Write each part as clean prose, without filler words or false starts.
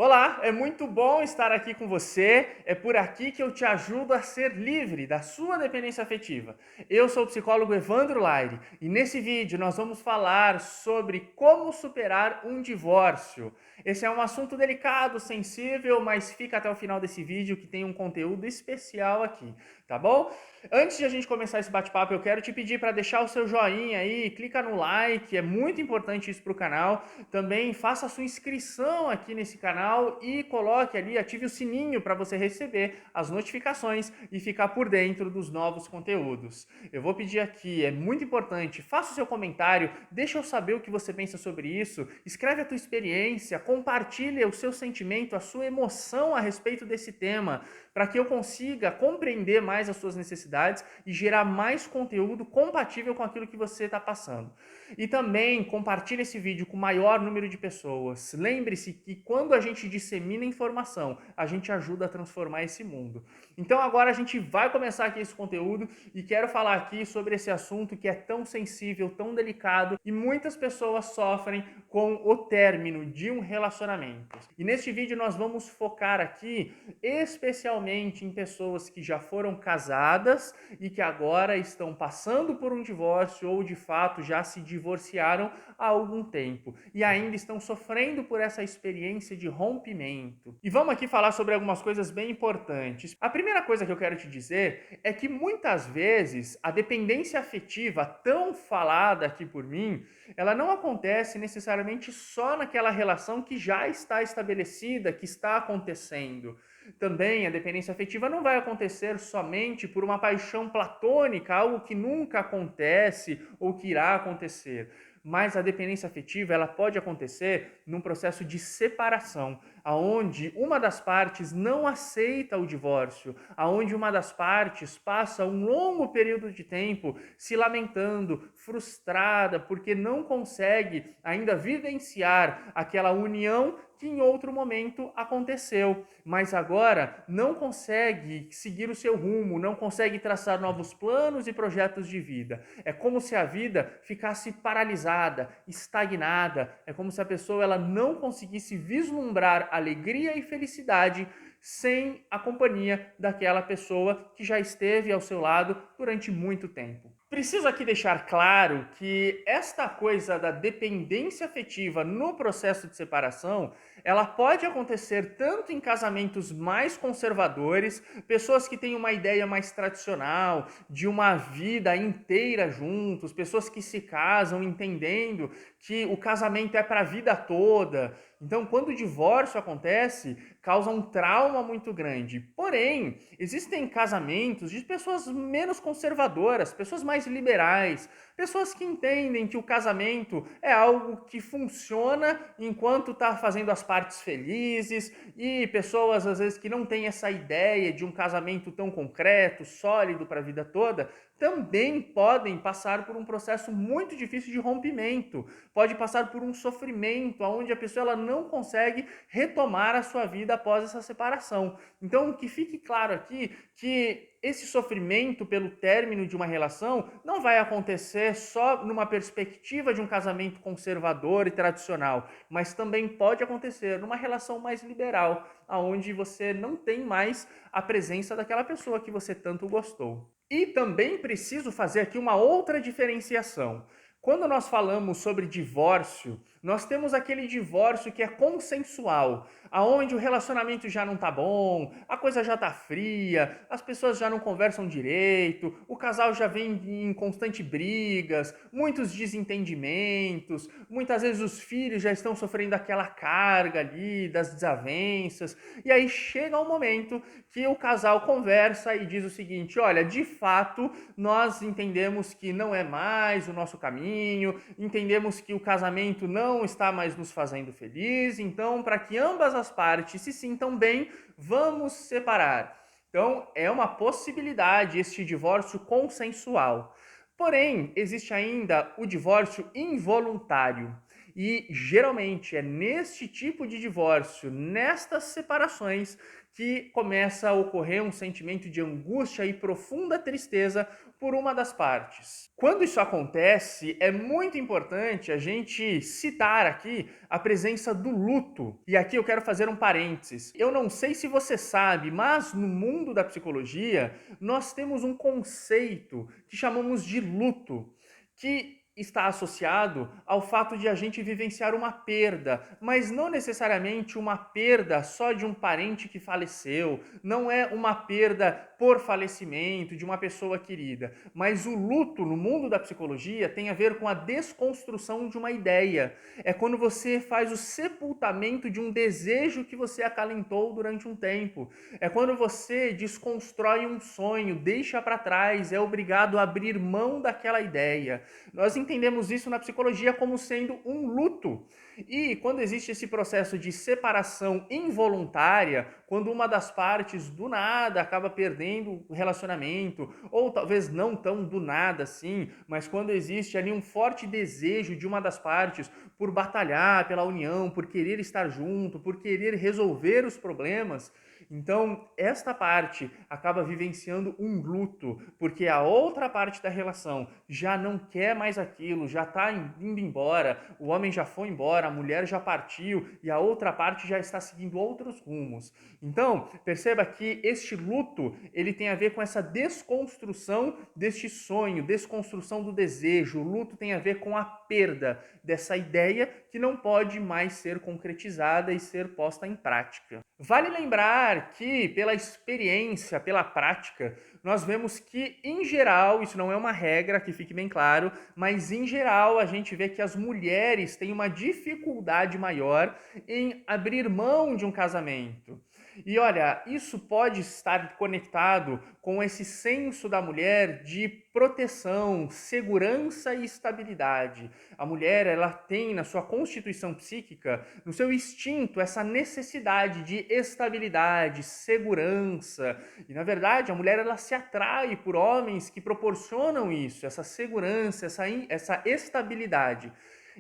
Olá, é muito bom estar aqui com você. É por aqui que eu te ajudo a ser livre da sua dependência afetiva. Eu sou o psicólogo Evandro Laire e nesse vídeo nós vamos falar sobre como superar um divórcio. Esse é um assunto delicado, sensível, mas fica até o final desse vídeo que tem um conteúdo especial aqui, tá bom? Antes de a gente começar esse bate-papo, eu quero te pedir para deixar o seu joinha aí, clica no like, é muito importante isso para o canal. Também faça a sua inscrição aqui nesse canal e coloque ali, ative o sininho para você receber as notificações e ficar por dentro dos novos conteúdos. Eu vou pedir aqui, é muito importante, faça o seu comentário, deixa eu saber o que você pensa sobre isso, escreve a tua experiência, compartilhe o seu sentimento, a sua emoção a respeito desse tema, para que eu consiga compreender mais as suas necessidades e gerar mais conteúdo compatível com aquilo que você está passando. E também compartilhe esse vídeo com o maior número de pessoas. Lembre-se que quando a gente dissemina informação, a gente ajuda a transformar esse mundo. Então agora a gente vai começar aqui esse conteúdo e quero falar aqui sobre esse assunto que é tão sensível, tão delicado e muitas pessoas sofrem com o término de um relacionamento. E neste vídeo nós vamos focar aqui especialmente em pessoas que já foram casadas e que agora estão passando por um divórcio ou de fato já se divorciaram há algum tempo e ainda estão sofrendo por essa experiência de rompimento. E vamos aqui falar sobre algumas coisas bem importantes. A primeira coisa que eu quero te dizer é que muitas vezes a dependência afetiva tão falada aqui por mim, ela não acontece necessariamente só naquela relação que já está estabelecida, que está acontecendo. Também a dependência afetiva não vai acontecer somente por uma paixão platônica, algo que nunca acontece ou que irá acontecer. Mas a dependência afetiva, ela pode acontecer num processo de separação, aonde uma das partes não aceita o divórcio, aonde uma das partes passa um longo período de tempo se lamentando, frustrada, porque não consegue ainda vivenciar aquela união que em outro momento aconteceu, mas agora não consegue seguir o seu rumo, não consegue traçar novos planos e projetos de vida. É como se a vida ficasse paralisada, estagnada, é como se a pessoa ela não conseguisse vislumbrar alegria e felicidade sem a companhia daquela pessoa que já esteve ao seu lado durante muito tempo. Preciso aqui deixar claro que esta coisa da dependência afetiva no processo de separação, ela pode acontecer tanto em casamentos mais conservadores, pessoas que têm uma ideia mais tradicional, de uma vida inteira juntos, pessoas que se casam entendendo que o casamento é para a vida toda. Então, quando o divórcio acontece, causa um trauma muito grande. Porém, existem casamentos de pessoas menos conservadoras, pessoas mais liberais, pessoas que entendem que o casamento é algo que funciona enquanto está fazendo as partes felizes, e pessoas às vezes que não têm essa ideia de um casamento tão concreto, sólido para a vida toda, também podem passar por um processo muito difícil de rompimento, pode passar por um sofrimento onde a pessoa ela não consegue retomar a sua vida após essa separação. Então, que fique claro aqui que esse sofrimento pelo término de uma relação não vai acontecer só numa perspectiva de um casamento conservador e tradicional, mas também pode acontecer numa relação mais liberal, onde você não tem mais a presença daquela pessoa que você tanto gostou. E também preciso fazer aqui uma outra diferenciação. Quando nós falamos sobre divórcio, nós temos aquele divórcio que é consensual, aonde o relacionamento já não tá bom, a coisa já tá fria, as pessoas já não conversam direito, o casal já vem em constante brigas, muitos desentendimentos, muitas vezes os filhos já estão sofrendo aquela carga ali das desavenças, e aí chega um momento que o casal conversa e diz o seguinte: olha, de fato, nós entendemos que não é mais o nosso caminho, entendemos que o casamento não está mais nos fazendo feliz, então, para que ambas as partes se sintam bem, vamos separar. Então, é uma possibilidade este divórcio consensual. Porém, existe ainda o divórcio involuntário. E geralmente é neste tipo de divórcio, nestas separações, que começa a ocorrer um sentimento de angústia e profunda tristeza por uma das partes. Quando isso acontece, é muito importante a gente citar aqui a presença do luto. E aqui eu quero fazer um parênteses. Eu não sei se você sabe, mas no mundo da psicologia, nós temos um conceito que chamamos de luto, que está associado ao fato de a gente vivenciar uma perda, mas não necessariamente uma perda só de um parente que faleceu, não é uma perda por falecimento de uma pessoa querida, mas o luto no mundo da psicologia tem a ver com a desconstrução de uma ideia. É quando você faz o sepultamento de um desejo que você acalentou durante um tempo. É quando você desconstrói um sonho, deixa para trás, é obrigado a abrir mão daquela ideia. Nós entendemos isso na psicologia como sendo um luto. E quando existe esse processo de separação involuntária, quando uma das partes do nada acaba perdendo o relacionamento, ou talvez não tão do nada assim, mas quando existe ali um forte desejo de uma das partes por batalhar pela união, por querer estar junto, por querer resolver os problemas, então, esta parte acaba vivenciando um luto, porque a outra parte da relação já não quer mais aquilo, já está indo embora, o homem já foi embora, a mulher já partiu e a outra parte já está seguindo outros rumos. Então, perceba que este luto, ele tem a ver com essa desconstrução deste sonho, desconstrução do desejo. O luto tem a ver com a perda dessa ideia que não pode mais ser concretizada e ser posta em prática. Vale lembrar que, pela experiência, pela prática, nós vemos que, em geral, isso não é uma regra, que fique bem claro, mas em geral a gente vê que as mulheres têm uma dificuldade maior em abrir mão de um casamento. E olha, isso pode estar conectado com esse senso da mulher de proteção, segurança e estabilidade. A mulher, ela tem na sua constituição psíquica, no seu instinto, essa necessidade de estabilidade, segurança. E na verdade, a mulher, ela se atrai por homens que proporcionam isso, essa segurança, essa estabilidade.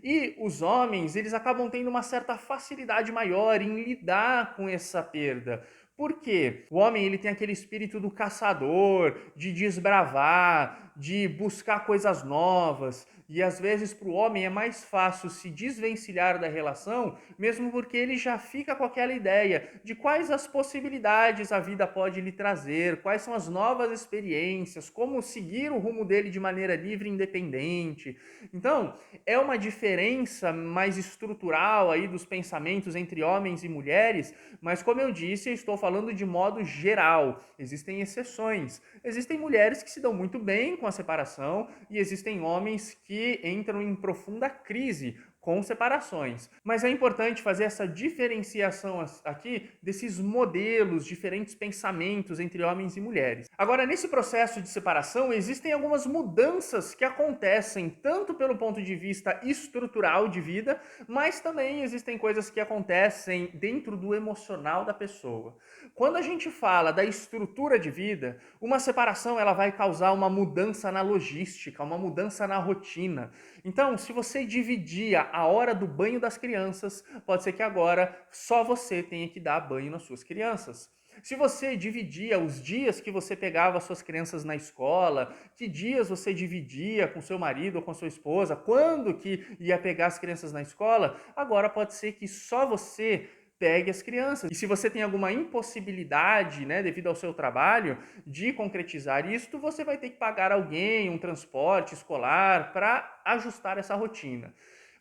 E os homens, eles acabam tendo uma certa facilidade maior em lidar com essa perda. Por quê? O homem, ele tem aquele espírito do caçador, de desbravar, de buscar coisas novas. E às vezes para o homem é mais fácil se desvencilhar da relação, mesmo porque ele já fica com aquela ideia de quais as possibilidades a vida pode lhe trazer, quais são as novas experiências, como seguir o rumo dele de maneira livre e independente. Então, é uma diferença mais estrutural aí dos pensamentos entre homens e mulheres, mas como eu disse, eu estou falando de modo geral. Existem exceções. Existem mulheres que se dão muito bem com a separação e existem homens que entram em profunda crise com separações. Mas é importante fazer essa diferenciação aqui desses modelos, diferentes pensamentos entre homens e mulheres. Agora, nesse processo de separação, existem algumas mudanças que acontecem tanto pelo ponto de vista estrutural de vida, mas também existem coisas que acontecem dentro do emocional da pessoa. Quando a gente fala da estrutura de vida, uma separação ela vai causar uma mudança na logística, uma mudança na rotina. Então, se você dividia a hora do banho das crianças, pode ser que agora só você tenha que dar banho nas suas crianças. Se você dividia os dias que você pegava suas crianças na escola, que dias você dividia com seu marido ou com sua esposa, quando que ia pegar as crianças na escola, agora pode ser que só você pegue as crianças. E se você tem alguma impossibilidade, né, devido ao seu trabalho, de concretizar isto, você vai ter que pagar alguém, um transporte escolar, para ajustar essa rotina.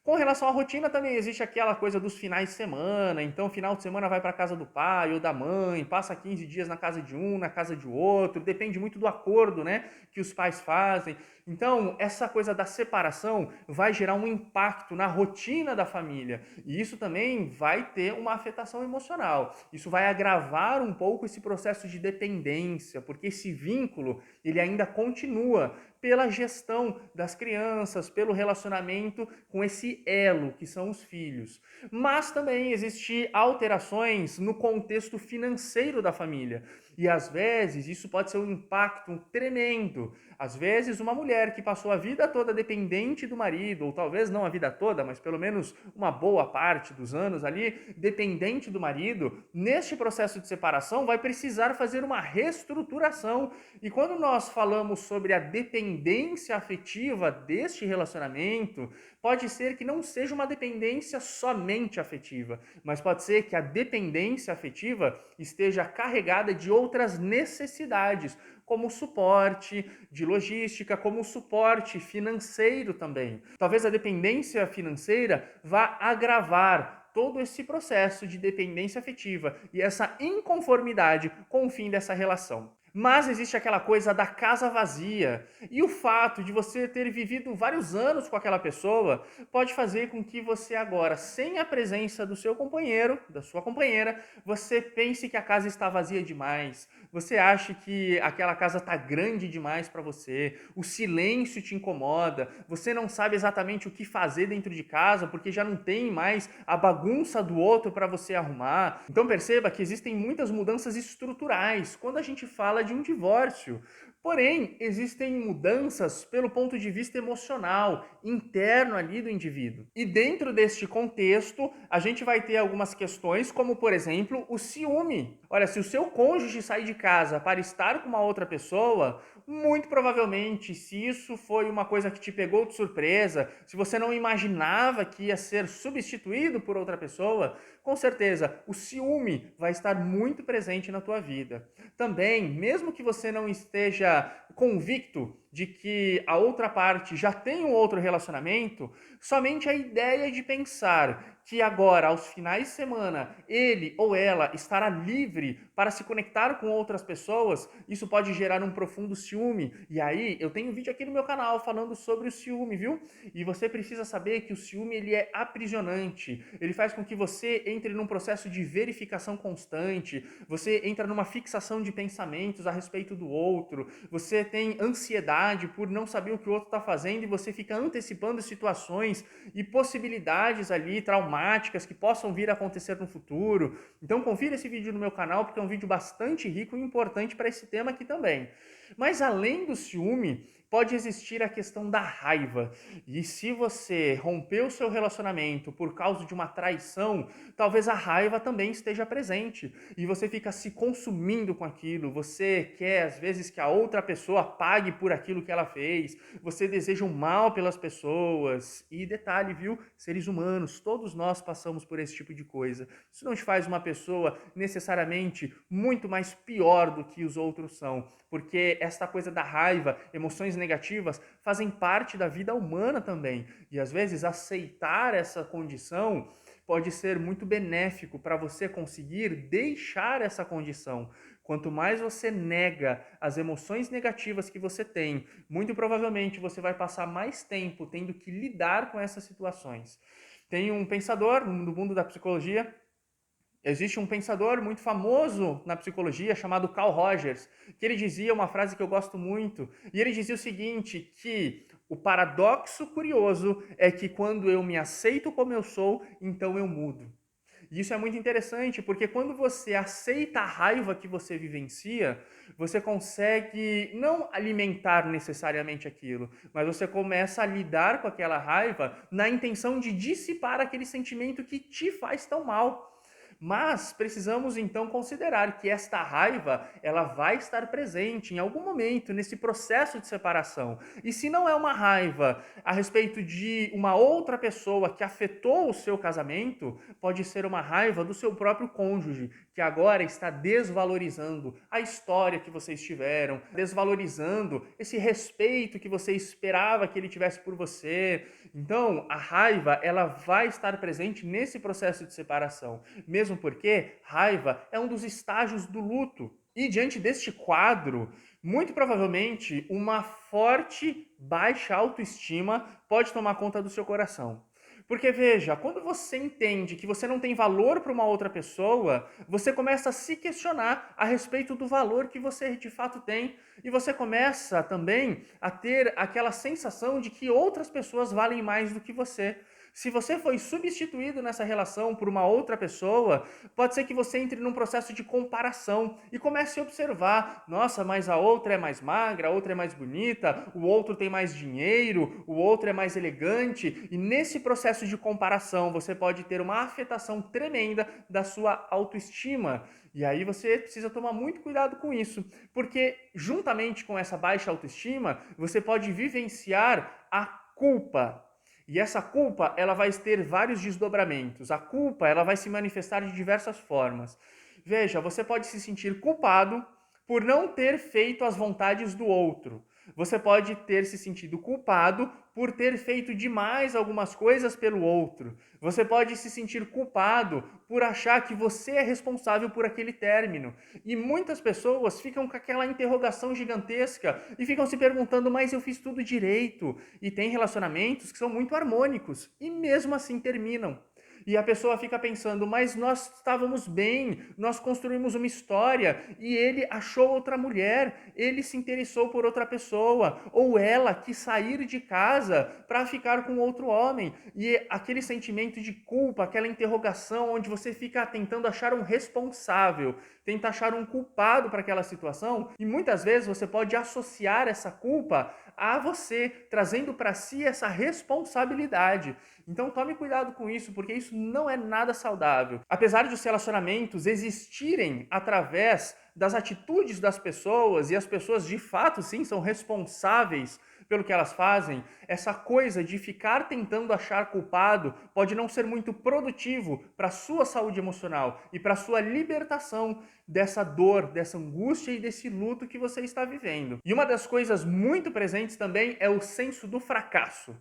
Com relação à rotina, também existe aquela coisa dos finais de semana. Então, final de semana vai para a casa do pai ou da mãe, passa 15 dias na casa de um, na casa de outro. Depende muito do acordo, né, que os pais fazem. Então, essa coisa da separação vai gerar um impacto na rotina da família. E isso também vai ter uma afetação emocional. Isso vai agravar um pouco esse processo de dependência, porque esse vínculo, ele ainda continua pela gestão das crianças, pelo relacionamento com esse elo que são os filhos. Mas também existem alterações no contexto financeiro da família. E às vezes isso pode ser um impacto tremendo. Às vezes uma mulher que passou a vida toda dependente do marido, ou talvez não a vida toda, mas pelo menos uma boa parte dos anos ali dependente do marido, neste processo de separação vai precisar fazer uma reestruturação. E quando nós falamos sobre a dependência afetiva deste relacionamento, pode ser que não seja uma dependência somente afetiva, mas pode ser que a dependência afetiva esteja carregada de outras necessidades, como suporte de logística, como suporte financeiro também. Talvez a dependência financeira vá agravar todo esse processo de dependência afetiva e essa inconformidade com o fim dessa relação. Mas existe aquela coisa da casa vazia. E o fato de você ter vivido vários anos com aquela pessoa pode fazer com que você agora, sem a presença do seu companheiro, da sua companheira, você pense que a casa está vazia demais. Você acha que aquela casa está grande demais para você. O silêncio te incomoda. Você não sabe exatamente o que fazer dentro de casa porque já não tem mais a bagunça do outro para você arrumar. Então perceba que existem muitas mudanças estruturais quando a gente fala de um divórcio. Porém, existem mudanças pelo ponto de vista emocional, interno ali do indivíduo. E dentro deste contexto, a gente vai ter algumas questões, como por exemplo, o ciúme. Olha, se o seu cônjuge sai de casa para estar com uma outra pessoa, muito provavelmente, se isso foi uma coisa que te pegou de surpresa, se você não imaginava que ia ser substituído por outra pessoa, com certeza o ciúme vai estar muito presente na tua vida. Também, mesmo que você não esteja convicto de que a outra parte já tem um outro relacionamento, somente a ideia de pensar que agora, aos finais de semana, ele ou ela estará livre para se conectar com outras pessoas, isso pode gerar um profundo ciúme. E aí, eu tenho um vídeo aqui no meu canal falando sobre o ciúme, viu? E você precisa saber que o ciúme ele é aprisionante. Ele faz com que você entre num processo de verificação constante, você entra numa fixação de pensamentos a respeito do outro, você tem ansiedade por não saber o que o outro está fazendo e você fica antecipando situações e possibilidades ali traumáticas que possam vir a acontecer no futuro. Então confira esse vídeo no meu canal porque é um vídeo bastante rico e importante para esse tema aqui também. Mas além do ciúme, pode existir a questão da raiva. E se você rompeu o seu relacionamento por causa de uma traição, talvez a raiva também esteja presente. E você fica se consumindo com aquilo. Você quer, às vezes, que a outra pessoa pague por aquilo que ela fez. Você deseja o mal pelas pessoas. E detalhe, viu? Seres humanos, todos nós passamos por esse tipo de coisa. Isso não te faz uma pessoa necessariamente muito mais pior do que os outros são. Porque esta coisa da raiva, emoções negativas, fazem parte da vida humana também. E às vezes aceitar essa condição pode ser muito benéfico para você conseguir deixar essa condição. Quanto mais você nega as emoções negativas que você tem, muito provavelmente você vai passar mais tempo tendo que lidar com essas situações. Tem um pensador no mundo da psicologia. Existe um pensador muito famoso na psicologia chamado Carl Rogers, que ele dizia uma frase que eu gosto muito, e ele dizia o seguinte, que o paradoxo curioso é que quando eu me aceito como eu sou, então eu mudo. E isso é muito interessante, porque quando você aceita a raiva que você vivencia, você consegue não alimentar necessariamente aquilo, mas você começa a lidar com aquela raiva na intenção de dissipar aquele sentimento que te faz tão mal. Mas precisamos então considerar que esta raiva, ela vai estar presente em algum momento nesse processo de separação. E se não é uma raiva a respeito de uma outra pessoa que afetou o seu casamento, pode ser uma raiva do seu próprio cônjuge, que agora está desvalorizando a história que vocês tiveram, desvalorizando esse respeito que você esperava que ele tivesse por você. Então, a raiva, ela vai estar presente nesse processo de separação, mesmo porque raiva é um dos estágios do luto. E diante deste quadro, muito provavelmente uma forte baixa autoestima pode tomar conta do seu coração. Porque veja, quando você entende que você não tem valor para uma outra pessoa, você começa a se questionar a respeito do valor que você de fato tem. E você começa também a ter aquela sensação de que outras pessoas valem mais do que você. Se você foi substituído nessa relação por uma outra pessoa, pode ser que você entre num processo de comparação e comece a observar: nossa, mas a outra é mais magra, a outra é mais bonita, o outro tem mais dinheiro, o outro é mais elegante. E nesse processo de comparação, você pode ter uma afetação tremenda da sua autoestima. E aí você precisa tomar muito cuidado com isso, porque juntamente com essa baixa autoestima, você pode vivenciar a culpa. E essa culpa, ela vai ter vários desdobramentos. A culpa, ela vai se manifestar de diversas formas. Veja, você pode se sentir culpado por não ter feito as vontades do outro. Você pode ter se sentido culpado por ter feito demais algumas coisas pelo outro. Você pode se sentir culpado por achar que você é responsável por aquele término. E muitas pessoas ficam com aquela interrogação gigantesca e ficam se perguntando: mas eu fiz tudo direito? E tem relacionamentos que são muito harmônicos e mesmo assim terminam. E a pessoa fica pensando: mas nós estávamos bem, nós construímos uma história e ele achou outra mulher, ele se interessou por outra pessoa, ou ela quis sair de casa para ficar com outro homem. E aquele sentimento de culpa, aquela interrogação onde você fica tentando achar um responsável, tenta achar um culpado para aquela situação, e muitas vezes você pode associar essa culpa a você, trazendo para si essa responsabilidade. Então tome cuidado com isso, porque isso não é nada saudável. Apesar de os relacionamentos existirem através das atitudes das pessoas, e as pessoas de fato sim são responsáveis pelo que elas fazem, essa coisa de ficar tentando achar culpado pode não ser muito produtivo para a sua saúde emocional e para a sua libertação dessa dor, dessa angústia e desse luto que você está vivendo. E uma das coisas muito presentes também é o senso do fracasso.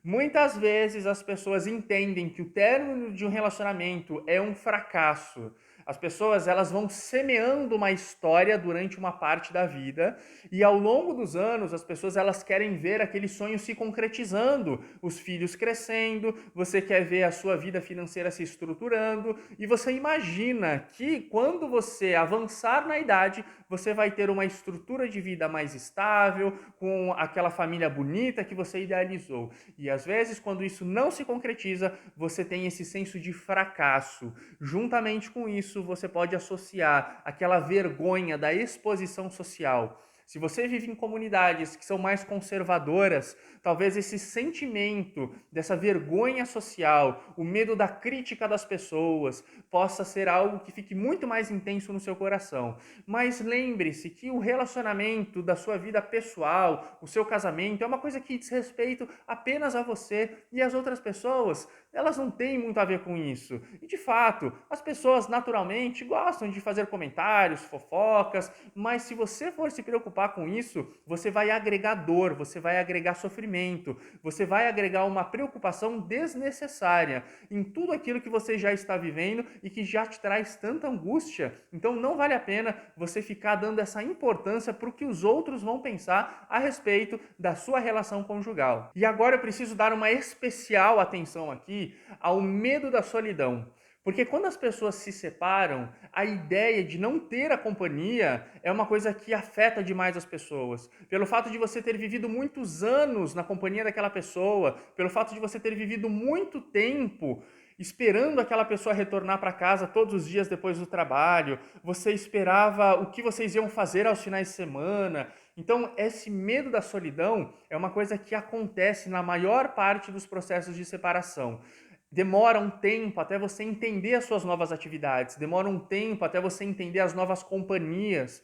Muitas vezes as pessoas entendem que o término de um relacionamento é um fracasso. As pessoas, elas vão semeando uma história durante uma parte da vida e ao longo dos anos as pessoas, elas querem ver aquele sonho se concretizando, os filhos crescendo, você quer ver a sua vida financeira se estruturando e você imagina que quando você avançar na idade, você vai ter uma estrutura de vida mais estável, com aquela família bonita que você idealizou. E às vezes, quando isso não se concretiza, você tem esse senso de fracasso. Juntamente com isso, você pode associar aquela vergonha da exposição social. Se você vive em comunidades que são mais conservadoras, talvez esse sentimento dessa vergonha social, o medo da crítica das pessoas, possa ser algo que fique muito mais intenso no seu coração. Mas lembre-se que o relacionamento da sua vida pessoal, o seu casamento, é uma coisa que diz respeito apenas a você e as outras pessoas. Elas não têm muito a ver com isso. E de fato, as pessoas naturalmente gostam de fazer comentários, fofocas, mas se você for se preocupar com isso, você vai agregar dor, você vai agregar sofrimento, você vai agregar uma preocupação desnecessária em tudo aquilo que você já está vivendo e que já te traz tanta angústia. Então não vale a pena você ficar dando essa importância para o que os outros vão pensar a respeito da sua relação conjugal. E agora eu preciso dar uma especial atenção aqui ao medo da solidão. Porque quando as pessoas se separam, a ideia de não ter a companhia é uma coisa que afeta demais as pessoas. Pelo fato de você ter vivido muitos anos na companhia daquela pessoa, pelo fato de você ter vivido muito tempo esperando aquela pessoa retornar para casa todos os dias depois do trabalho, você esperava o que vocês iam fazer aos finais de semana. Então, esse medo da solidão é uma coisa que acontece na maior parte dos processos de separação. Demora um tempo até você entender as suas novas atividades, demora um tempo até você entender as novas companhias.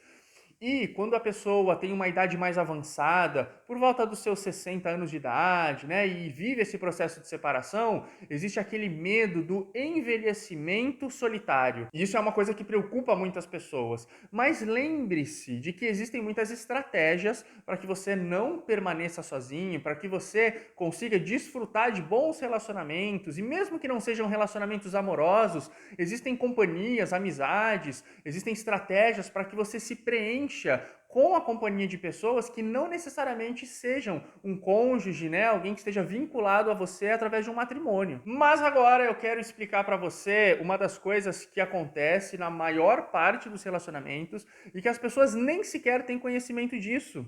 E quando a pessoa tem uma idade mais avançada, por volta dos seus 60 anos de idade, né, e vive esse processo de separação, existe aquele medo do envelhecimento solitário. E isso é uma coisa que preocupa muitas pessoas. Mas lembre-se de que existem muitas estratégias para que você não permaneça sozinho, para que você consiga desfrutar de bons relacionamentos, e mesmo que não sejam relacionamentos amorosos, existem companhias, amizades, existem estratégias para que você se preencha com a companhia de pessoas que não necessariamente sejam um cônjuge, né? Alguém que esteja vinculado a você através de um matrimônio. Mas agora eu quero explicar para você uma das coisas que acontece na maior parte dos relacionamentos e que as pessoas nem sequer têm conhecimento disso.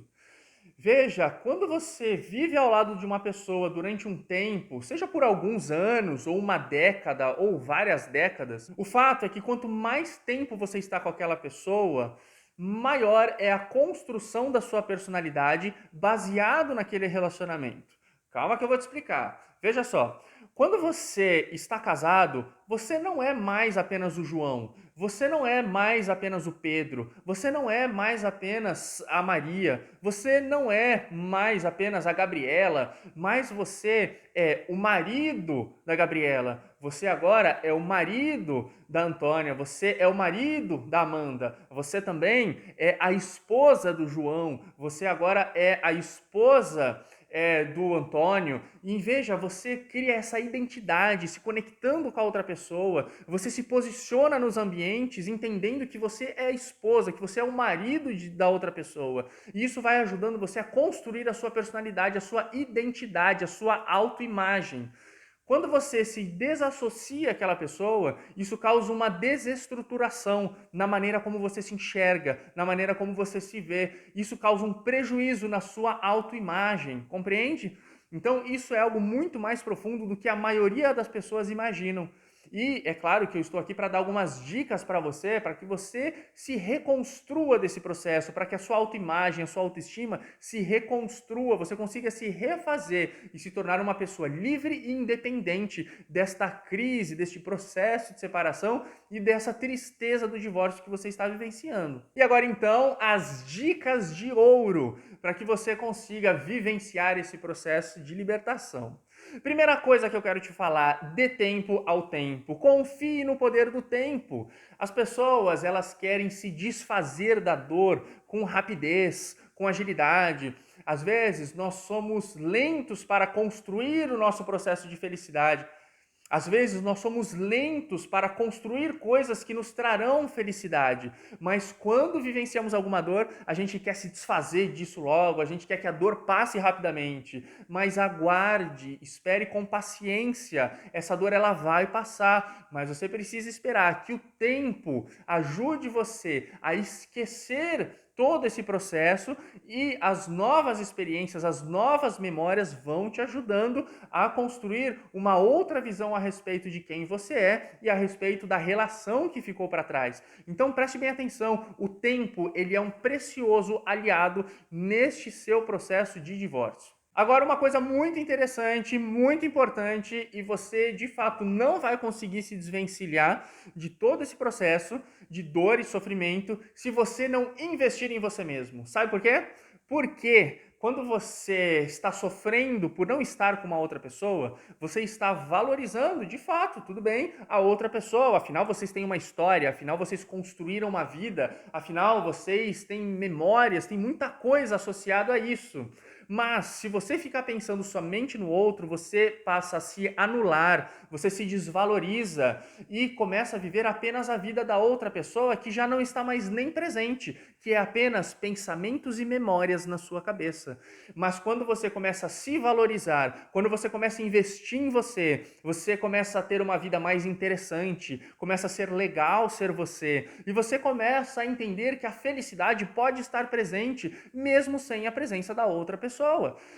Veja, quando você vive ao lado de uma pessoa durante um tempo, seja por alguns anos, ou uma década, ou várias décadas, o fato é que quanto mais tempo você está com aquela pessoa, maior é a construção da sua personalidade baseado naquele relacionamento. Calma que eu vou te explicar. Veja só, quando você está casado, você não é mais apenas o João, você não é mais apenas o Pedro, você não é mais apenas a Maria, você não é mais apenas a Gabriela, mas você é o marido da Gabriela, você agora é o marido da Antônia, você é o marido da Amanda, você também é a esposa do João, você agora é a esposa do Antônio, e veja, você cria essa identidade, se conectando com a outra pessoa, você se posiciona nos ambientes, entendendo que você é a esposa, que você é o marido da outra pessoa, e isso vai ajudando você a construir a sua personalidade, a sua identidade, a sua autoimagem. Quando você se desassocia àquela pessoa, isso causa uma desestruturação na maneira como você se enxerga, na maneira como você se vê. Isso causa um prejuízo na sua autoimagem, compreende? Então, isso é algo muito mais profundo do que a maioria das pessoas imaginam. E é claro que eu estou aqui para dar algumas dicas para você, para que você se reconstrua desse processo, para que a sua autoimagem, a sua autoestima se reconstrua, você consiga se refazer e se tornar uma pessoa livre e independente desta crise, deste processo de separação e dessa tristeza do divórcio que você está vivenciando. E agora então, as dicas de ouro para que você consiga vivenciar esse processo de libertação. Primeira coisa que eu quero te falar, dê tempo ao tempo. Confie no poder do tempo. As pessoas, elas querem se desfazer da dor com rapidez, com agilidade. Às vezes, nós somos lentos para construir o nosso processo de felicidade. Às vezes nós somos lentos para construir coisas que nos trarão felicidade, mas quando vivenciamos alguma dor, a gente quer se desfazer disso logo, a gente quer que a dor passe rapidamente, mas aguarde, espere com paciência, essa dor ela vai passar, mas você precisa esperar que o tempo ajude você a esquecer todo esse processo e as novas experiências, as novas memórias vão te ajudando a construir uma outra visão a respeito de quem você é e a respeito da relação que ficou para trás. Então preste bem atenção, o tempo ele é um precioso aliado neste seu processo de divórcio. Agora, uma coisa muito interessante, muito importante, e você de fato não vai conseguir se desvencilhar de todo esse processo de dor e sofrimento se você não investir em você mesmo. Sabe por quê? Porque quando você está sofrendo por não estar com uma outra pessoa, você está valorizando, de fato, tudo bem, a outra pessoa. Afinal, vocês têm uma história, afinal, vocês construíram uma vida, afinal, vocês têm memórias, tem muita coisa associada a isso. Mas se você ficar pensando somente no outro, você passa a se anular, você se desvaloriza e começa a viver apenas a vida da outra pessoa que já não está mais nem presente, que é apenas pensamentos e memórias na sua cabeça. Mas quando você começa a se valorizar, quando você começa a investir em você, você começa a ter uma vida mais interessante, começa a ser legal ser você, e você começa a entender que a felicidade pode estar presente mesmo sem a presença da outra pessoa.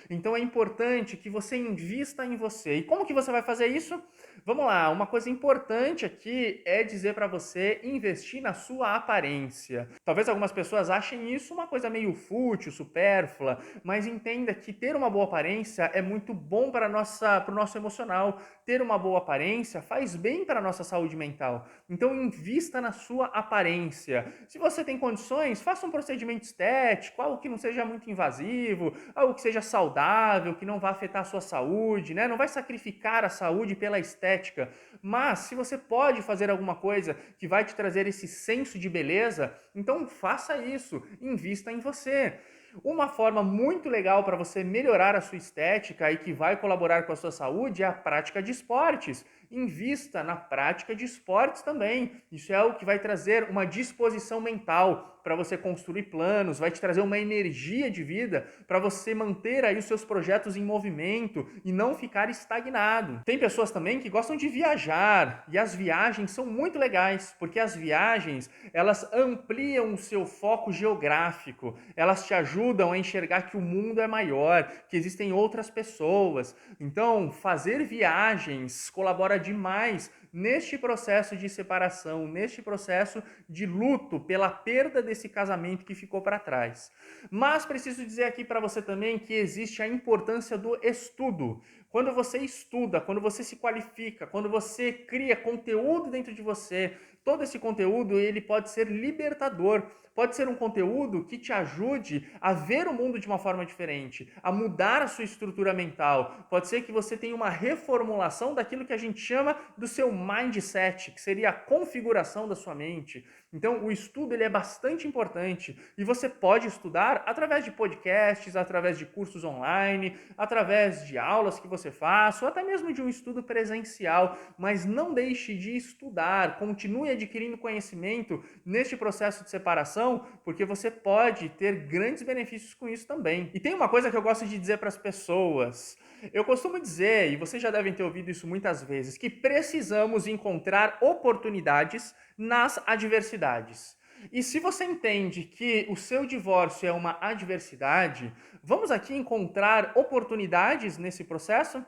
Então é importante que você invista em você. E como que você vai fazer isso? Vamos lá, uma coisa importante aqui é dizer para você investir na sua aparência. Talvez algumas pessoas achem isso uma coisa meio fútil, supérflua, mas entenda que ter uma boa aparência é muito bom para o nosso emocional. Ter uma boa aparência faz bem para a nossa saúde mental. Então invista na sua aparência. Se você tem condições, faça um procedimento estético, algo que não seja muito invasivo, algo que seja saudável, que não vá afetar a sua saúde, né? Não vai sacrificar a saúde pela estética. Mas se você pode fazer alguma coisa que vai te trazer esse senso de beleza, então faça isso, invista em você. Uma forma muito legal para você melhorar a sua estética e que vai colaborar com a sua saúde é a prática de esportes. Invista na prática de esportes também. Isso é algo que vai trazer uma disposição mental para você construir planos, vai te trazer uma energia de vida para você manter aí os seus projetos em movimento e não ficar estagnado. Tem pessoas também que gostam de viajar e as viagens são muito legais, porque as viagens, elas ampliam o seu foco geográfico, elas te ajudam ajudam a enxergar que o mundo é maior, que existem outras pessoas. Então, fazer viagens colabora demais neste processo de separação, neste processo de luto pela perda desse casamento que ficou para trás. Mas preciso dizer aqui para você também que existe a importância do estudo. Quando você estuda, quando você se qualifica, quando você cria conteúdo dentro de você, todo esse conteúdo ele pode ser libertador. Pode ser um conteúdo que te ajude a ver o mundo de uma forma diferente, a mudar a sua estrutura mental. Pode ser que você tenha uma reformulação daquilo que a gente chama do seu mindset, que seria a configuração da sua mente. Então, o estudo ele é bastante importante e você pode estudar através de podcasts, através de cursos online, através de aulas que você faça, ou até mesmo de um estudo presencial, mas não deixe de estudar, continue adquirindo conhecimento neste processo de separação, porque você pode ter grandes benefícios com isso também. E tem uma coisa que eu gosto de dizer para as pessoas. Eu costumo dizer, e vocês já devem ter ouvido isso muitas vezes, que precisamos encontrar oportunidades nas adversidades. E se você entende que o seu divórcio é uma adversidade, vamos aqui encontrar oportunidades nesse processo?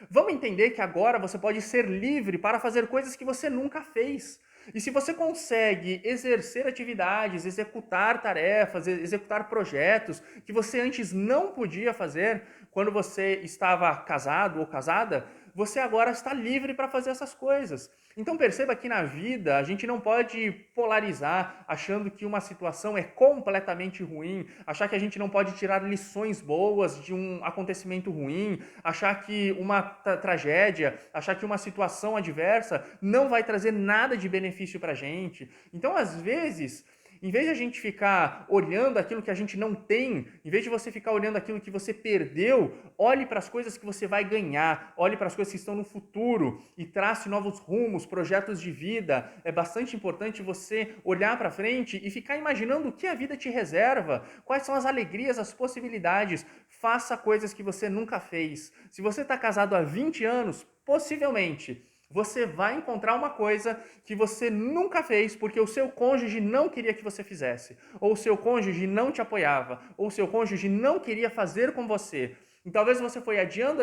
Vamos entender que agora você pode ser livre para fazer coisas que você nunca fez. E se você consegue exercer atividades, executar tarefas, executar projetos que você antes não podia fazer quando você estava casado ou casada, você agora está livre para fazer essas coisas. Então perceba que na vida a gente não pode polarizar achando que uma situação é completamente ruim, achar que a gente não pode tirar lições boas de um acontecimento ruim, achar que uma tragédia, achar que uma situação adversa não vai trazer nada de benefício para a gente. Então, às vezes, em vez de a gente ficar olhando aquilo que a gente não tem, em vez de você ficar olhando aquilo que você perdeu, olhe para as coisas que você vai ganhar, olhe para as coisas que estão no futuro e trace novos rumos, projetos de vida. É bastante importante você olhar para frente e ficar imaginando o que a vida te reserva, quais são as alegrias, as possibilidades. Faça coisas que você nunca fez. Se você está casado há 20 anos, possivelmente você vai encontrar uma coisa que você nunca fez porque o seu cônjuge não queria que você fizesse, ou o seu cônjuge não te apoiava, ou o seu cônjuge não queria fazer com você. E talvez você foi adiando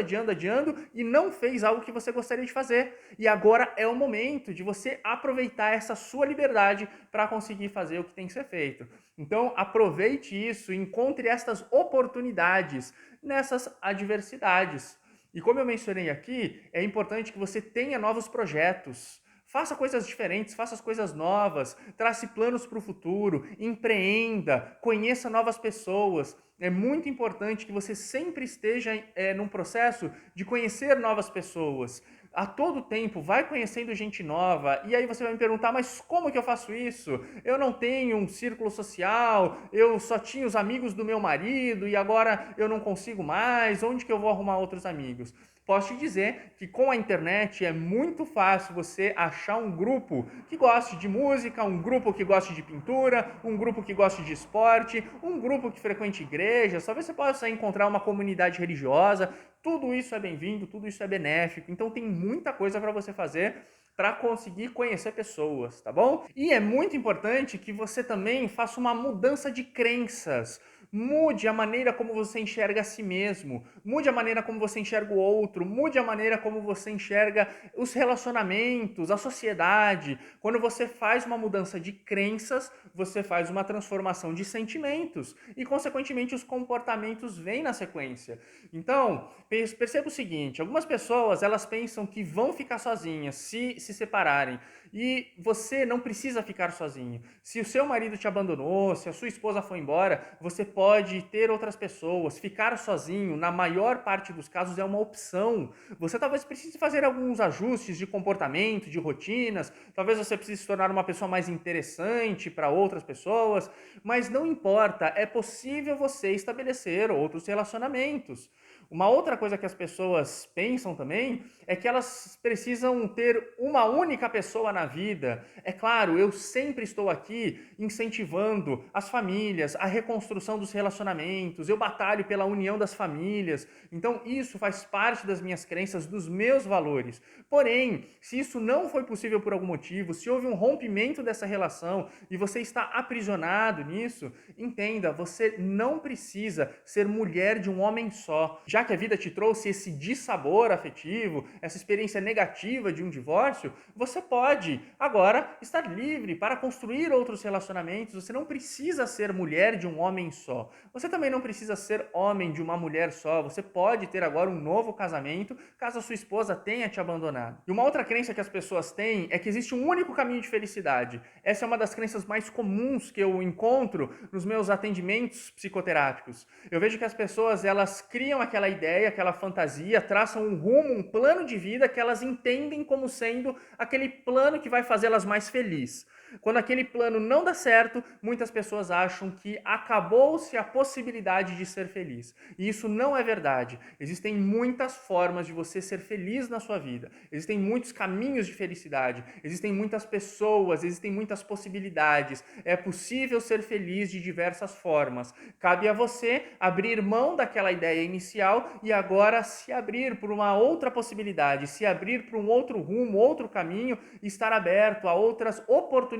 e não fez algo que você gostaria de fazer. E agora é o momento de você aproveitar essa sua liberdade para conseguir fazer o que tem que ser feito. Então aproveite isso, encontre estas oportunidades nessas adversidades. E como eu mencionei aqui, é importante que você tenha novos projetos. Faça coisas diferentes, faça as coisas novas, trace planos para o futuro, empreenda, conheça novas pessoas. É muito importante que você sempre esteja num processo de conhecer novas pessoas. A todo tempo, vai conhecendo gente nova, e aí você vai me perguntar, mas como que eu faço isso? Eu não tenho um círculo social, eu só tinha os amigos do meu marido, e agora eu não consigo mais, onde que eu vou arrumar outros amigos? Posso te dizer que com a internet é muito fácil você achar um grupo que goste de música, um grupo que goste de pintura, um grupo que goste de esporte, um grupo que frequente igrejas, talvez você possa encontrar uma comunidade religiosa. Tudo isso é bem-vindo, tudo isso é benéfico, então tem muita coisa para você fazer para conseguir conhecer pessoas, tá bom? E é muito importante que você também faça uma mudança de crenças. Mude a maneira como você enxerga a si mesmo, mude a maneira como você enxerga o outro, mude a maneira como você enxerga os relacionamentos, a sociedade. Quando você faz uma mudança de crenças, você faz uma transformação de sentimentos e, consequentemente, os comportamentos vêm na sequência. Então, perceba o seguinte, algumas pessoas elas pensam que vão ficar sozinhas se separarem. E você não precisa ficar sozinho. Se o seu marido te abandonou, se a sua esposa foi embora, você pode ter outras pessoas. Ficar sozinho, na maior parte dos casos, é uma opção. Você talvez precise fazer alguns ajustes de comportamento, de rotinas. Talvez você precise se tornar uma pessoa mais interessante para outras pessoas. Mas não importa, é possível você estabelecer outros relacionamentos. Uma outra coisa que as pessoas pensam também é que elas precisam ter uma única pessoa na vida. É claro, eu sempre estou aqui incentivando as famílias, a reconstrução dos relacionamentos, eu batalho pela união das famílias. Então, isso faz parte das minhas crenças, dos meus valores. Porém, se isso não foi possível por algum motivo, se houve um rompimento dessa relação e você está aprisionado nisso, entenda, você não precisa ser mulher de um homem só. Já que a vida te trouxe esse dissabor afetivo, essa experiência negativa de um divórcio, você pode agora estar livre para construir outros relacionamentos. Você não precisa ser mulher de um homem só. Você também não precisa ser homem de uma mulher só. Você pode ter agora um novo casamento, caso a sua esposa tenha te abandonado. E uma outra crença que as pessoas têm é que existe um único caminho de felicidade. Essa é uma das crenças mais comuns que eu encontro nos meus atendimentos psicoterápicos. Eu vejo que as pessoas, elas criam aquela ideia, aquela fantasia, traçam um rumo, um plano de vida que elas entendem como sendo aquele plano que vai fazê-las mais felizes. Quando aquele plano não dá certo, muitas pessoas acham que acabou-se a possibilidade de ser feliz. E isso não é verdade. Existem muitas formas de você ser feliz na sua vida. Existem muitos caminhos de felicidade. Existem muitas pessoas, existem muitas possibilidades. É possível ser feliz de diversas formas. Cabe a você abrir mão daquela ideia inicial e agora se abrir por uma outra possibilidade, se abrir para um outro rumo, outro caminho, e estar aberto a outras oportunidades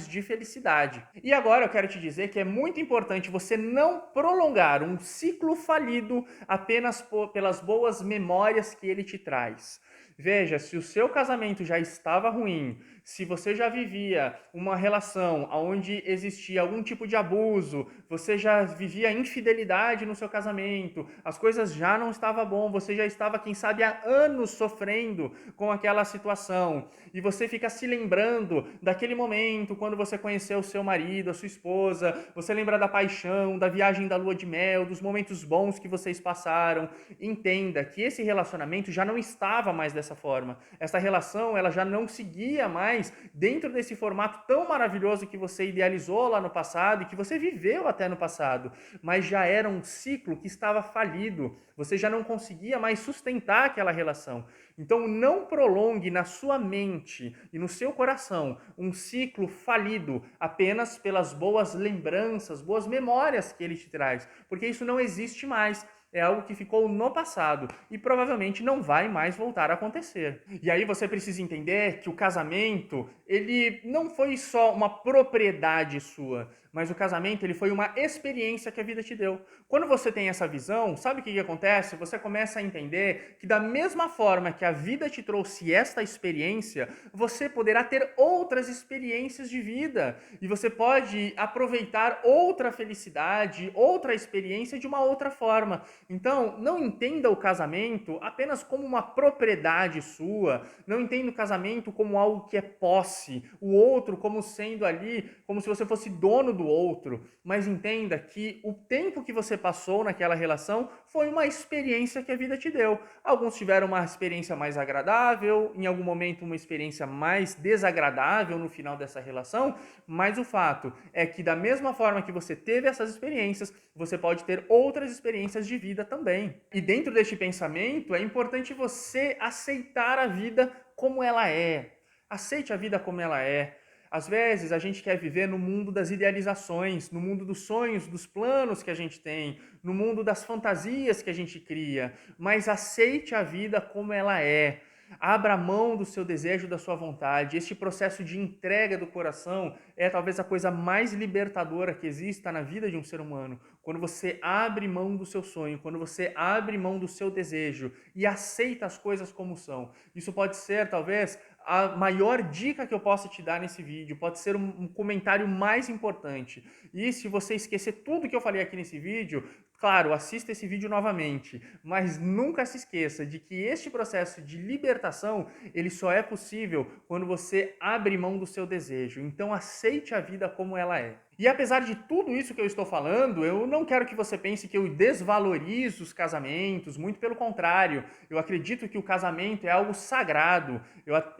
de felicidade. E agora eu quero te dizer que é muito importante você não prolongar um ciclo falido apenas pelas boas memórias que ele te traz. Veja, se o seu casamento já estava ruim, se você já vivia uma relação onde existia algum tipo de abuso, você já vivia infidelidade no seu casamento, as coisas já não estavam bom, você já estava, quem sabe, há anos sofrendo com aquela situação, e você fica se lembrando daquele momento quando você conheceu o seu marido, a sua esposa, você lembra da paixão, da viagem da lua de mel, dos momentos bons que vocês passaram. Entenda que esse relacionamento já não estava mais dessa forma. Essa relação, ela já não seguia mais dentro desse formato tão maravilhoso que você idealizou lá no passado e que você viveu até no passado, mas já era um ciclo que estava falido. Você já não conseguia mais sustentar aquela relação. Então não prolongue na sua mente e no seu coração um ciclo falido apenas pelas boas lembranças, boas memórias que ele te traz, porque isso não existe mais. É algo que ficou no passado e provavelmente não vai mais voltar a acontecer. E aí você precisa entender que o casamento, ele não foi só uma propriedade sua, mas o casamento, ele foi uma experiência que a vida te deu. Quando você tem essa visão, sabe o que acontece? Você começa a entender que da mesma forma que a vida te trouxe esta experiência, você poderá ter outras experiências de vida. E você pode aproveitar outra felicidade, outra experiência de uma outra forma. Então, não entenda o casamento apenas como uma propriedade sua, não entenda o casamento como algo que é posse, o outro como sendo ali, como se você fosse dono do outro, mas entenda que o tempo que você passou naquela relação foi uma experiência que a vida te deu. Alguns tiveram uma experiência mais agradável, em algum momento uma experiência mais desagradável no final dessa relação, mas o fato é que da mesma forma que você teve essas experiências, você pode ter outras experiências de vida também. E dentro deste pensamento, é importante você aceitar a vida como ela é. Aceite a vida como ela é. Às vezes a gente quer viver no mundo das idealizações, no mundo dos sonhos, dos planos que a gente tem, no mundo das fantasias que a gente cria, mas aceite a vida como ela é. Abra mão do seu desejo, da sua vontade. Este processo de entrega do coração é talvez a coisa mais libertadora que exista na vida de um ser humano. Quando você abre mão do seu sonho, quando você abre mão do seu desejo e aceita as coisas como são. Isso pode ser, talvez, a maior dica que eu possa te dar nesse vídeo, pode ser um comentário mais importante. E se você esquecer tudo que eu falei aqui nesse vídeo, claro, assista esse vídeo novamente, mas nunca se esqueça de que este processo de libertação, ele só é possível quando você abre mão do seu desejo. Então aceite a vida como ela é. E apesar de tudo isso que eu estou falando, eu não quero que você pense que eu desvalorizo os casamentos, muito pelo contrário. Eu acredito que o casamento é algo sagrado.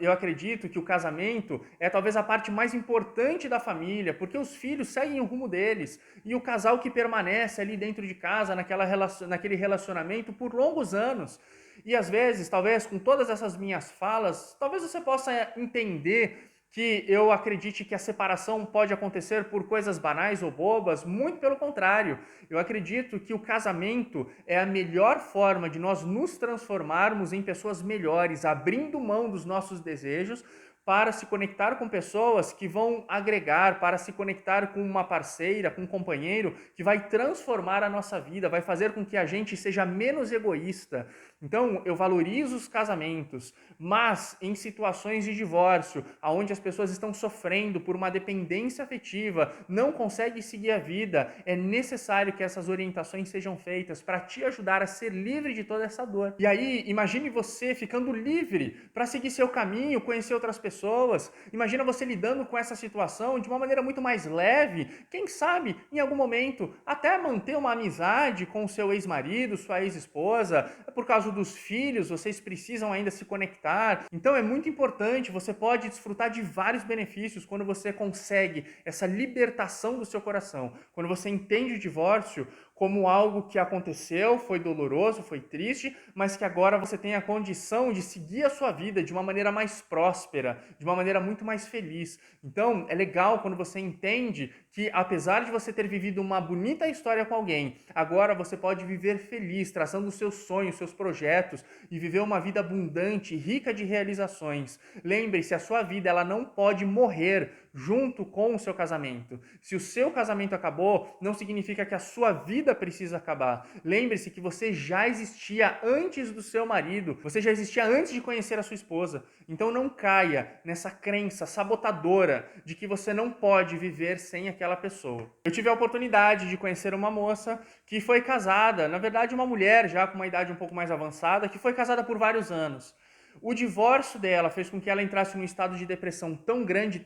Eu acredito que o casamento é talvez a parte mais importante da família, porque os filhos seguem o rumo deles. E o casal que permanece ali dentro de casa, naquele relacionamento por longos anos. E às vezes, talvez com todas essas minhas falas, talvez você possa entender que eu acredite que a separação pode acontecer por coisas banais ou bobas, muito pelo contrário. Eu acredito que o casamento é a melhor forma de nós nos transformarmos em pessoas melhores, abrindo mão dos nossos desejos para se conectar com pessoas que vão agregar, para se conectar com uma parceira, com um companheiro que vai transformar a nossa vida, vai fazer com que a gente seja menos egoísta. Então, eu valorizo os casamentos, mas em situações de divórcio, onde as pessoas estão sofrendo por uma dependência afetiva, não conseguem seguir a vida, é necessário que essas orientações sejam feitas para te ajudar a ser livre de toda essa dor. E aí, imagine você ficando livre para seguir seu caminho, conhecer outras pessoas. Imagina você lidando com essa situação de uma maneira muito mais leve, quem sabe, em algum momento, até manter uma amizade com o seu ex-marido, sua ex-esposa, por causa dos filhos, vocês precisam ainda se conectar. Então é muito importante, você pode desfrutar de vários benefícios quando você consegue essa libertação do seu coração. Quando você entende o divórcio como algo que aconteceu, foi doloroso, foi triste, mas que agora você tem a condição de seguir a sua vida de uma maneira mais próspera, de uma maneira muito mais feliz. Então, é legal quando você entende que, apesar de você ter vivido uma bonita história com alguém, agora você pode viver feliz, traçando os seus sonhos, seus projetos e viver uma vida abundante, rica de realizações. Lembre-se, a sua vida ela não pode morrer junto com o seu casamento. Se o seu casamento acabou, não significa que a sua vida precisa acabar. Lembre-se que você já existia antes do seu marido, você já existia antes de conhecer a sua esposa. Então não caia nessa crença sabotadora de que você não pode viver sem aquela pessoa. Eu tive a oportunidade de conhecer uma moça que foi casada, na verdade uma mulher já com uma idade um pouco mais avançada, que foi casada por vários anos. O divórcio dela fez com que ela entrasse num estado de depressão tão grande,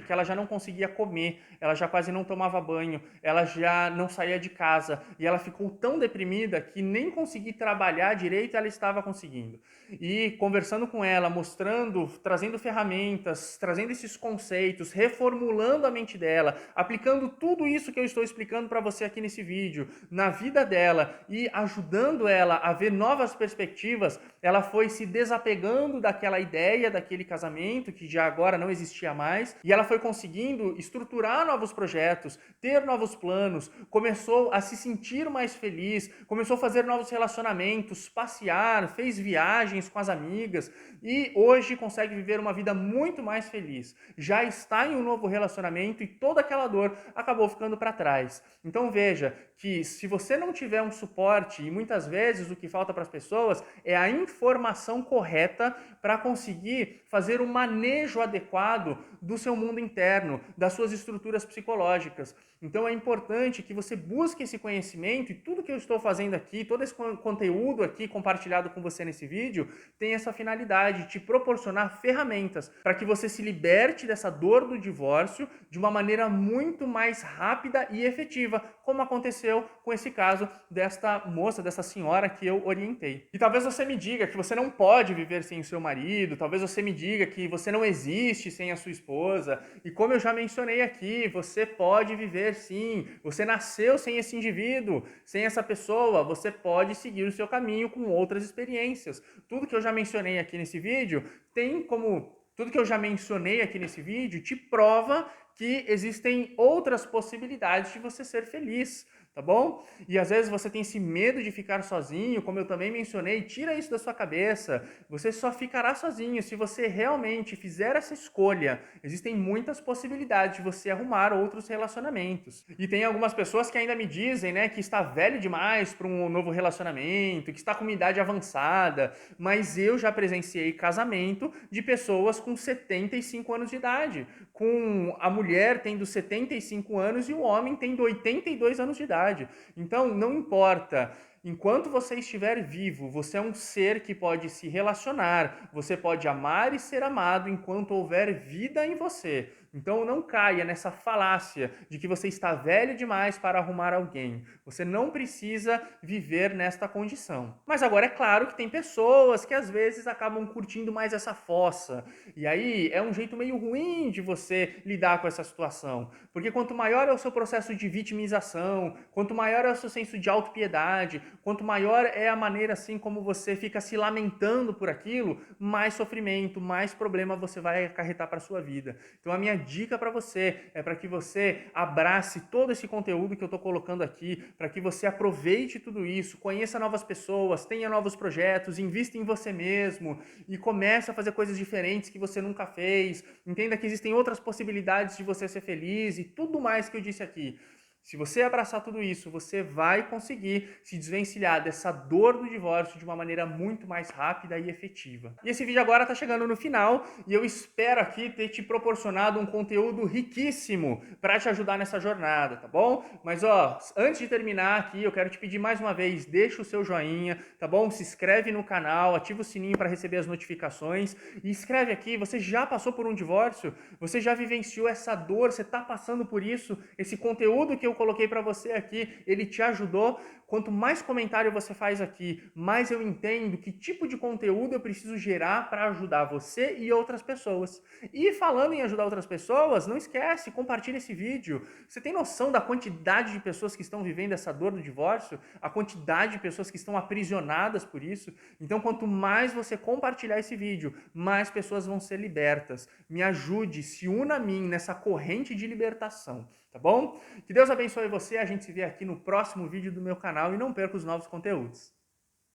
que ela já não conseguia comer, ela já quase não tomava banho, ela já não saía de casa, e ela ficou tão deprimida que nem conseguir trabalhar direito ela estava conseguindo. E conversando com ela, mostrando, trazendo ferramentas, trazendo esses conceitos, reformulando a mente dela, aplicando tudo isso que eu estou explicando para você aqui nesse vídeo, na vida dela e ajudando ela a ver novas perspectivas, ela foi se desapegando daquela ideia, daquele casamento que já agora não existia mais, e ela foi conseguindo estruturar novos projetos, ter novos planos, começou a se sentir mais feliz, começou a fazer novos relacionamentos, passear, fez viagens com as amigas e hoje consegue viver uma vida muito mais feliz. Já está em um novo relacionamento e toda aquela dor acabou ficando para trás. Então veja que se você não tiver um suporte, e muitas vezes o que falta para as pessoas é a informação correta para conseguir fazer um manejo adequado do seu mundo interno, das suas estruturas psicológicas. Então é importante que você busque esse conhecimento e tudo que eu estou fazendo aqui, todo esse conteúdo aqui compartilhado com você nesse vídeo, tem essa finalidade, te proporcionar ferramentas para que você se liberte dessa dor do divórcio de uma maneira muito mais rápida e efetiva, como aconteceu com esse caso desta moça, dessa senhora que eu orientei. E talvez você me diga que você não pode viver sem o seu marido, talvez você me diga que você não existe sem a sua esposa, e como eu já mencionei aqui, você pode viver sim, você nasceu sem esse indivíduo, sem essa pessoa, você pode seguir o seu caminho com outras experiências. Tudo que eu já mencionei aqui nesse vídeo te prova que existem outras possibilidades de você ser feliz, tá bom? E às vezes você tem esse medo de ficar sozinho, como eu também mencionei, tira isso da sua cabeça. Você só ficará sozinho se você realmente fizer essa escolha. Existem muitas possibilidades de você arrumar outros relacionamentos. E tem algumas pessoas que ainda me dizem, né, que está velho demais para um novo relacionamento, que está com uma idade avançada, mas eu já presenciei casamento de pessoas com 75 anos de idade, com a mulher tendo 75 anos e o homem tendo 82 anos de idade. Então, não importa. Enquanto você estiver vivo, você é um ser que pode se relacionar, você pode amar e ser amado enquanto houver vida em você. Então não caia nessa falácia de que você está velho demais para arrumar alguém. Você não precisa viver nesta condição. Mas agora é claro que tem pessoas que às vezes acabam curtindo mais essa fossa. E aí é um jeito meio ruim de você lidar com essa situação. Porque quanto maior é o seu processo de vitimização, quanto maior é o seu senso de autopiedade, quanto maior é a maneira assim como você fica se lamentando por aquilo, mais sofrimento, mais problema você vai acarretar para sua vida. Então a minha dica para você é para que você abrace todo esse conteúdo que eu estou colocando aqui, para que você aproveite tudo isso, conheça novas pessoas, tenha novos projetos, invista em você mesmo e comece a fazer coisas diferentes que você nunca fez. Entenda que existem outras possibilidades de você ser feliz e tudo mais que eu disse aqui. Se você abraçar tudo isso, você vai conseguir se desvencilhar dessa dor do divórcio de uma maneira muito mais rápida e efetiva. E esse vídeo agora está chegando no final e eu espero aqui ter te proporcionado um conteúdo riquíssimo para te ajudar nessa jornada, tá bom? Mas ó, antes de terminar aqui, eu quero te pedir mais uma vez, deixa o seu joinha, tá bom? Se inscreve no canal, ativa o sininho para receber as notificações e escreve aqui, você já passou por um divórcio? Você já vivenciou essa dor? Você está passando por isso? Esse conteúdo que eu coloquei para você aqui, ele te ajudou? Quanto mais comentário você faz aqui, mais eu entendo que tipo de conteúdo eu preciso gerar para ajudar você e outras pessoas. E falando em ajudar outras pessoas, não esquece, compartilha esse vídeo. Você tem noção da quantidade de pessoas que estão vivendo essa dor do divórcio? A quantidade de pessoas que estão aprisionadas por isso? Então, quanto mais você compartilhar esse vídeo, mais pessoas vão ser libertas. Me ajude, se una a mim nessa corrente de libertação, tá bom? Que Deus abençoe você, a gente se vê aqui no próximo vídeo do meu canal e não perca os novos conteúdos.